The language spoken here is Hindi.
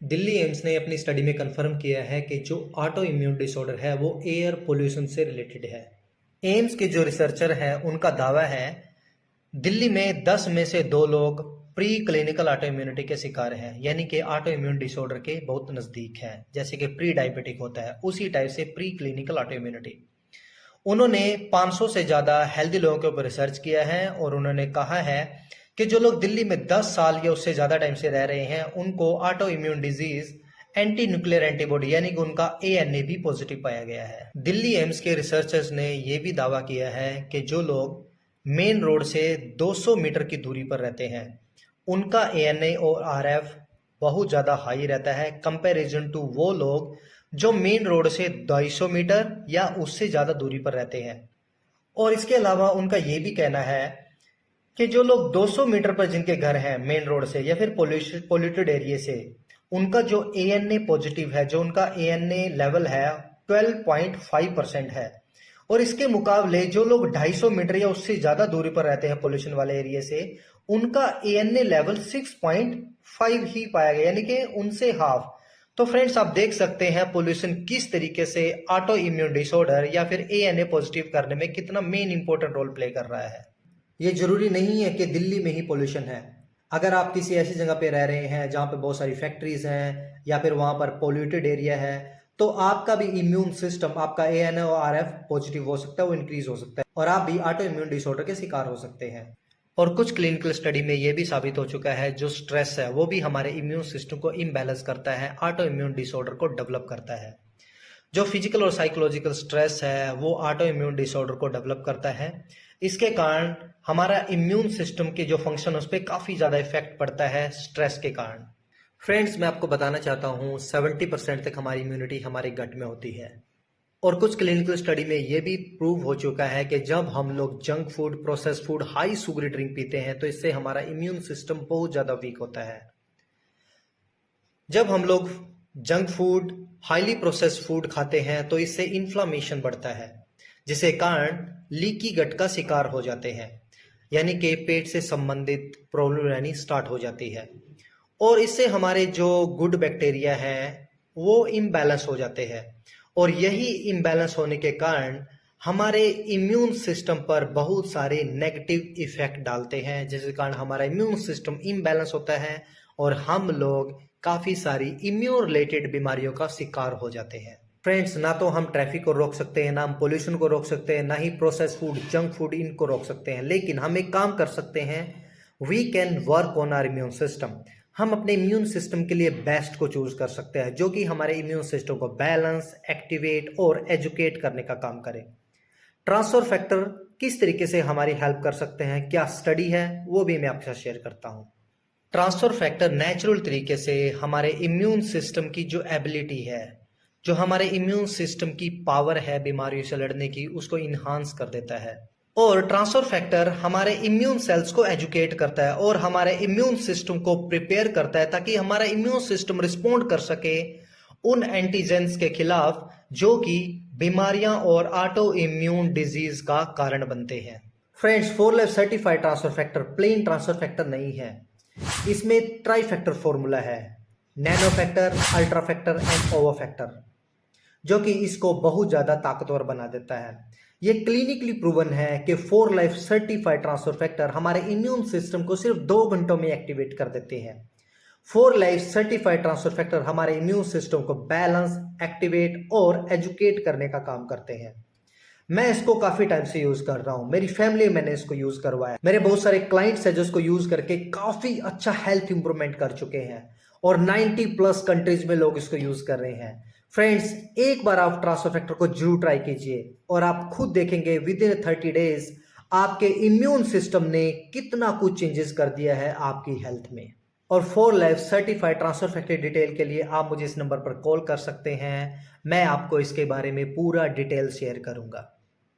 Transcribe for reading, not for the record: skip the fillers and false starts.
दिल्ली एम्स ने अपनी स्टडी में कंफर्म किया है कि जो ऑटो इम्यून डिसऑर्डर है वो एयर पोल्यूशन से रिलेटेड है। एम्स के जो रिसर्चर हैं उनका दावा है दिल्ली में 10 में से 2 लोग प्री क्लिनिकल ऑटो इम्यूनिटी के शिकार हैं, यानी कि ऑटो इम्यून डिसऑर्डर के बहुत नज़दीक हैं। जैसे कि प्री डायबिटिक होता है उसी टाइप से प्री क्लिनिकल ऑटो इम्यूनिटी। उन्होंने 500 से ज़्यादा हेल्दी लोगों के ऊपर रिसर्च किया है और उन्होंने कहा है कि जो लोग दिल्ली में 10 साल या उससे ज़्यादा टाइम से रह रहे हैं उनको auto immune disease anti nuclear antibody यानी कि उनका एएनए भी पॉजिटिव पाया गया है। दिल्ली एम्स के रिसर्चर्स ने यह भी दावा किया है कि जो लोग मेन रोड से 200 मीटर की दूरी पर रहते हैं उनका एएनए और आरएफ बहुत ज़्यादा हाई रहता है कंपैरिजन टू वो लोग जो मेन रोड से 250 मीटर या उससे ज़्यादा दूरी पर रहते हैं। और इसके अलावा उनका ये भी कहना है कि जो लोग 200 मीटर पर जिनके घर हैं मेन रोड से या फिर पोल्यूटेड एरिया से, उनका जो एएनए पॉजिटिव है, जो उनका एएनए लेवल है 12.5% है। और इसके मुकाबले जो लोग 250 मीटर या उससे ज्यादा दूरी पर रहते हैं पोल्यूशन वाले एरिया से, उनका एएनए लेवल 6.5 ही पाया गया, यानी कि उनसे हाफ। तो फ्रेंड्स, आप देख सकते हैं पोल्यूशन किस तरीके से ऑटो इम्यून डिसऑर्डर या फिर एएनए पॉजिटिव करने में कितना मेन इंपॉर्टेंट रोल प्ले कर रहा है। ये जरूरी नहीं है कि दिल्ली में ही पोल्यूशन है। अगर आप किसी ऐसी जगह पे रह रहे हैं जहाँ पे बहुत सारी फैक्ट्रीज हैं या फिर वहाँ पर पोल्यूटेड एरिया है, तो आपका भी इम्यून सिस्टम, आपका एएनए और आरएफ पॉजिटिव हो सकता है, वो इंक्रीज हो सकता है और आप भी ऑटो इम्यून डिसऑर्डर के शिकार हो सकते हैं। और कुछ क्लिनिकल स्टडी में यह भी साबित हो चुका है जो स्ट्रेस है वो भी हमारे इम्यून सिस्टम को इम्बैलेंस करता है, ऑटो इम्यून डिसऑर्डर को डेवलप करता है। जो फिजिकल और साइकोलॉजिकल स्ट्रेस है वो ऑटो इम्यून डिसऑर्डर को डेवलप करता है। इसके कारण हमारा इम्यून सिस्टम के जो फंक्शन उस पर काफ़ी ज़्यादा इफेक्ट पड़ता है स्ट्रेस के कारण। फ्रेंड्स, मैं आपको बताना चाहता हूँ 70% तक हमारी इम्यूनिटी हमारे गट में होती है। और कुछ क्लिनिकल स्टडी में यह भी प्रूव हो चुका है कि जब हम लोग junk food, process food, high sugary drink पीते हैं तो इससे हमारा इम्यून सिस्टम बहुत ज़्यादा वीक होता है। जब हम लोग junk food, highly processed food खाते हैं तो इससे इन्फ्लामेशन बढ़ता है, जिसके कारण लीकी गट का शिकार हो जाते हैं, यानी कि पेट से संबंधित प्रॉब्लम यानी स्टार्ट हो जाती है। और इससे हमारे जो गुड बैक्टीरिया हैं वो इम्बैलेंस हो जाते हैं और यही इम्बैलेंस होने के कारण हमारे इम्यून सिस्टम पर बहुत सारे नेगेटिव इफेक्ट डालते हैं, जिसके कारण हमारा इम्यून सिस्टम इम्बैलेंस होता है और हम लोग काफ़ी सारी इम्यून रिलेटेड बीमारियों का शिकार हो जाते हैं। फ्रेंड्स, ना तो हम ट्रैफिक को रोक सकते हैं, ना हम पोल्यूशन को रोक सकते हैं, ना ही प्रोसेस फूड, जंक फूड इनको रोक सकते हैं, लेकिन हम एक काम कर सकते हैं, we can work on our immune system. हम अपने इम्यून सिस्टम के लिए बेस्ट को चूज कर सकते हैं जो कि हमारे इम्यून सिस्टम को बैलेंस, एक्टिवेट और एजुकेट करने का काम करे। ट्रांसफर फैक्टर किस तरीके से हमारी हेल्प कर सकते हैं, क्या स्टडी है, वो भी मैं आपके साथ शेयर करता हूँ। ट्रांसफर फैक्टर नेचुरल तरीके से हमारे इम्यून सिस्टम की जो एबिलिटी है, जो हमारे इम्यून सिस्टम की पावर है बीमारियों से लड़ने की, उसको इन्हांस कर देता है। और ट्रांसफर फैक्टर हमारे इम्यून सेल्स को एजुकेट करता है और हमारे इम्यून सिस्टम को प्रिपेयर करता है ताकि हमारा इम्यून सिस्टम रिस्पोंड कर सके उन एंटीजेंस के खिलाफ जो कि बीमारियां और ऑटो इम्यून डिजीज का कारण बनते हैं। Friends, 4 life certified transfer factor plain transfer factor नहीं है, इसमें ट्राई फैक्टर फॉर्मूला है, nano factor, ultra factor and over factor, जो कि इसको बहुत ज़्यादा ताकतवर बना देता है। ये क्लिनिकली प्रूवन है कि 4 लाइफ सर्टिफाइड ट्रांसफर फैक्टर हमारे इम्यून सिस्टम को सिर्फ 2 घंटों में एक्टिवेट कर देते हैं। 4 लाइफ सर्टिफाइड ट्रांसफर फैक्टर हमारे इम्यून सिस्टम को बैलेंस, एक्टिवेट और एजुकेट करने का काम करते हैं। मैं इसको काफी टाइम से यूज कर रहा हूं, मेरी फैमिली में मैंने इसको यूज करवाया, मेरे बहुत सारे क्लाइंट्स हैं जो इसको यूज करके काफी अच्छा हेल्थ इंप्रूवमेंट कर चुके हैं और 90+ कंट्रीज में लोग इसको यूज कर रहे हैं। फ्रेंड्स, एक बार आप ट्रांसफर फैक्टर को जरूर ट्राई कीजिए और आप खुद देखेंगे विद इन 30 डेज आपके इम्यून सिस्टम ने कितना कुछ चेंजेस कर दिया है आपकी हेल्थ में। और 4 life certified transfer factor detail के लिए आप मुझे इस नंबर पर कॉल कर सकते हैं, मैं आपको इसके बारे में पूरा डिटेल शेयर करूंगा।